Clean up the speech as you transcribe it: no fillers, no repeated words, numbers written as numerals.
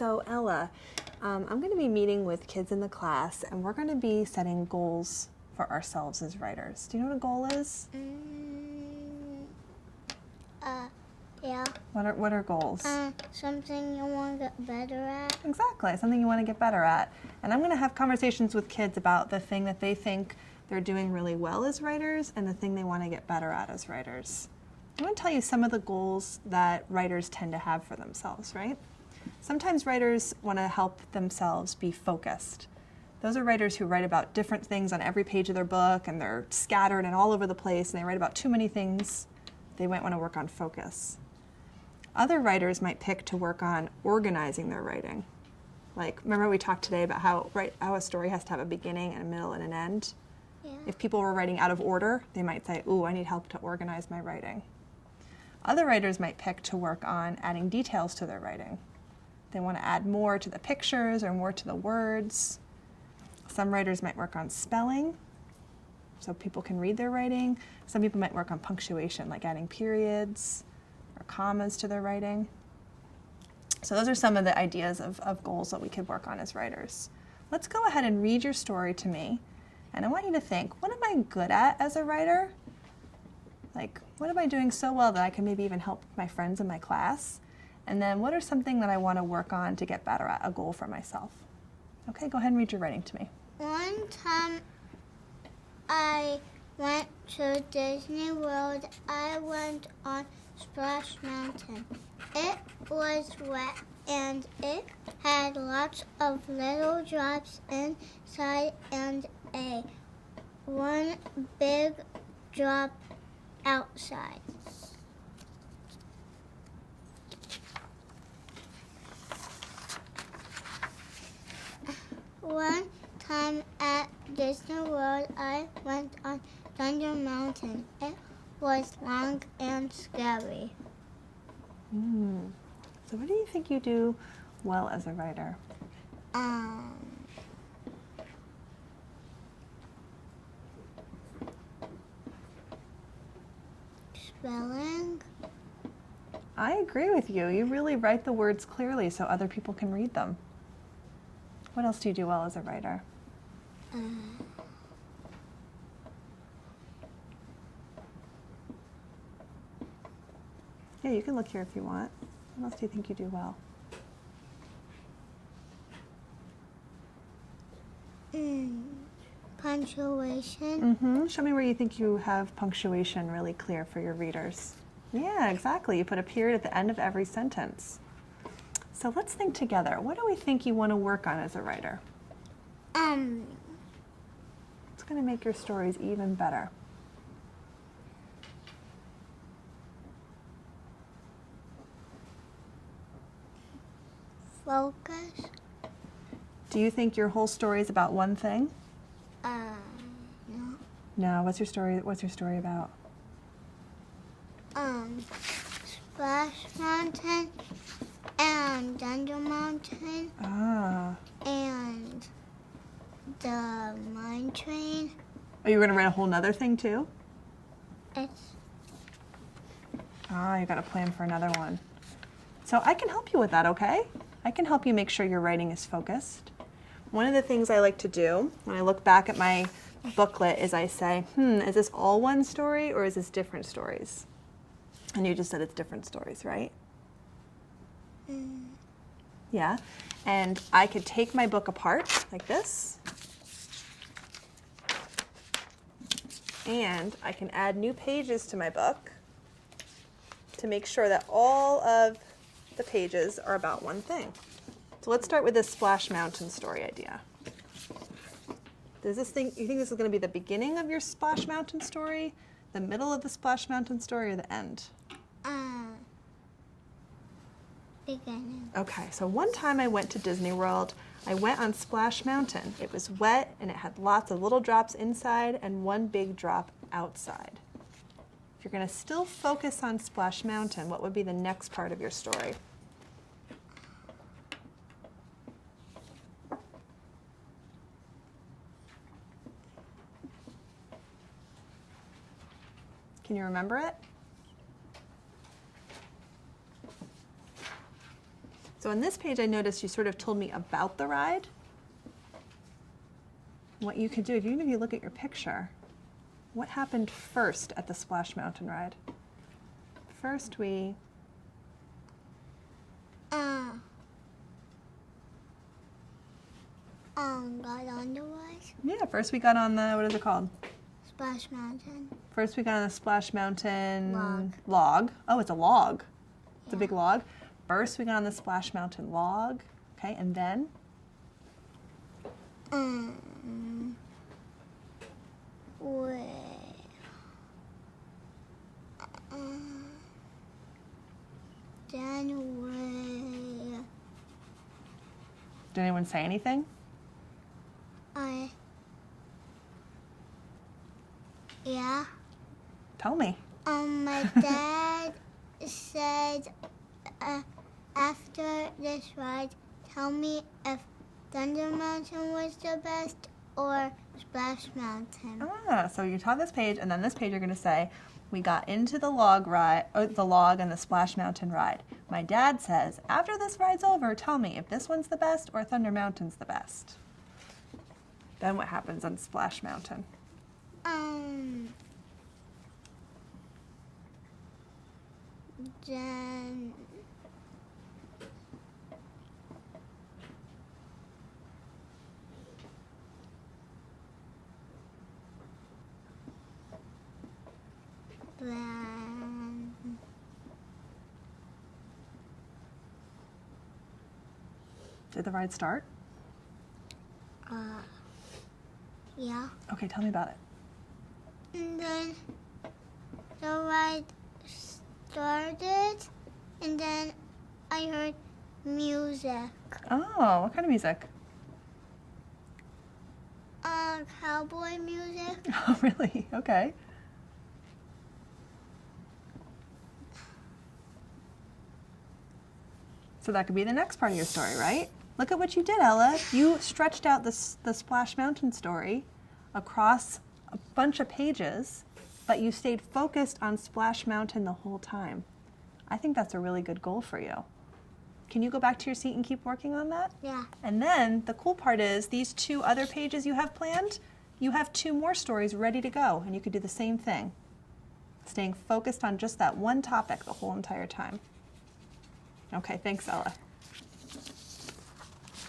So Ella, I'm going to be meeting with kids in the class, and we're going to be setting goals for ourselves as writers. Do you know what a goal is? Yeah. What are goals? Something you want to get better at. Exactly, something you want to get better at. And I'm going to have conversations with kids about the thing that they think they're doing really well as writers and the thing they want to get better at as writers. I want to tell you some of the goals that writers tend to have for themselves, right? Sometimes writers want to help themselves be focused. Those are writers who write about different things on every page of their book, and they're scattered and all over the place, and they write about too many things. They might want to work on focus. Other writers might pick to work on organizing their writing. Like, remember we talked today about how a story has to have a beginning and a middle and an end? Yeah. If people were writing out of order, they might say, ooh, I need help to organize my writing. Other writers might pick to work on adding details to their writing. They want to add more to the pictures or more to the words. Some writers might work on spelling, so people can read their writing. Some people might work on punctuation, like adding periods or commas to their writing. So those are some of the ideas of goals that we could work on as writers. Let's go ahead and read your story to me. And I want you to think, what am I good at as a writer? Like, what am I doing so well that I can maybe even help my friends in my class? And then what are something that I want to work on to get better at, a goal for myself? Okay, go ahead and read your writing to me. One time I went to Disney World. I went on Splash Mountain. It was wet and it had lots of little drops inside and one big drop outside. One time at Disney World, I went on Thunder Mountain. It was long and scary. So what do you think you do well as a writer? Spelling. I agree with you. You really write the words clearly so other people can read them. What else do you do well as a writer? Yeah, you can look here if you want. What else do you think you do well? Punctuation. Show me where you think you have punctuation really clear for your readers. Yeah, exactly. You put a period at the end of every sentence. So let's think together. What do we think you want to work on as a writer? It's going to make your stories even better. Focus. Do you think your whole story is about one thing? No. No. What's your story about? Splash Mountain and Thunder Mountain and the mine train. Are you going to write a whole nother thing too? You got to plan for another one. So I can help you with that, okay? I can help you make sure your writing is focused. One of the things I like to do when I look back at my booklet is I say, is this all one story or is this different stories? And you just said it's different stories, right? Yeah. And I could take my book apart like this. And I can add new pages to my book to make sure that all of the pages are about one thing. So let's start with this Splash Mountain story idea. You think this is going to be the beginning of your Splash Mountain story, the middle of the Splash Mountain story, or the end? Beginning. Okay, so one time I went to Disney World. I went on Splash Mountain. It was wet and it had lots of little drops inside and one big drop outside. If you're going to still focus on Splash Mountain, what would be the next part of your story? Can you remember it? So on this page, I noticed you sort of told me about the ride. What you could do, even if you look at your picture, what happened first at the Splash Mountain ride? First we... Got on the ride. Yeah, first we got on the, what is it called? Splash Mountain. First we got on the Splash Mountain Log. Oh, it's a log. It's a Yeah. big log. First we got on the Splash Mountain log. Okay, and then? Then Did anyone say anything? yeah. Tell me. My dad said after this ride, tell me if Thunder Mountain was the best or Splash Mountain. Ah, so you taught this page, and then this page you're going to say, we got into the log ride, or the log and the Splash Mountain ride. My dad says, after this ride's over, tell me if this one's the best or Thunder Mountain's the best. Then what happens on Splash Mountain? Then Did the ride start? yeah. Okay, tell me about it. And then the ride started, and then I heard music. Oh, what kind of music? Cowboy music. Oh, really? Okay. So that could be the next part of your story, right? Look at what you did, Ella. You stretched out the Splash Mountain story across a bunch of pages, but you stayed focused on Splash Mountain the whole time. I think that's a really good goal for you. Can you go back to your seat and keep working on that? Yeah. And then the cool part is these 2 other pages you have planned, you have 2 more stories ready to go, and you could do the same thing, staying focused on just that one topic the whole entire time. Okay, thanks, Ella.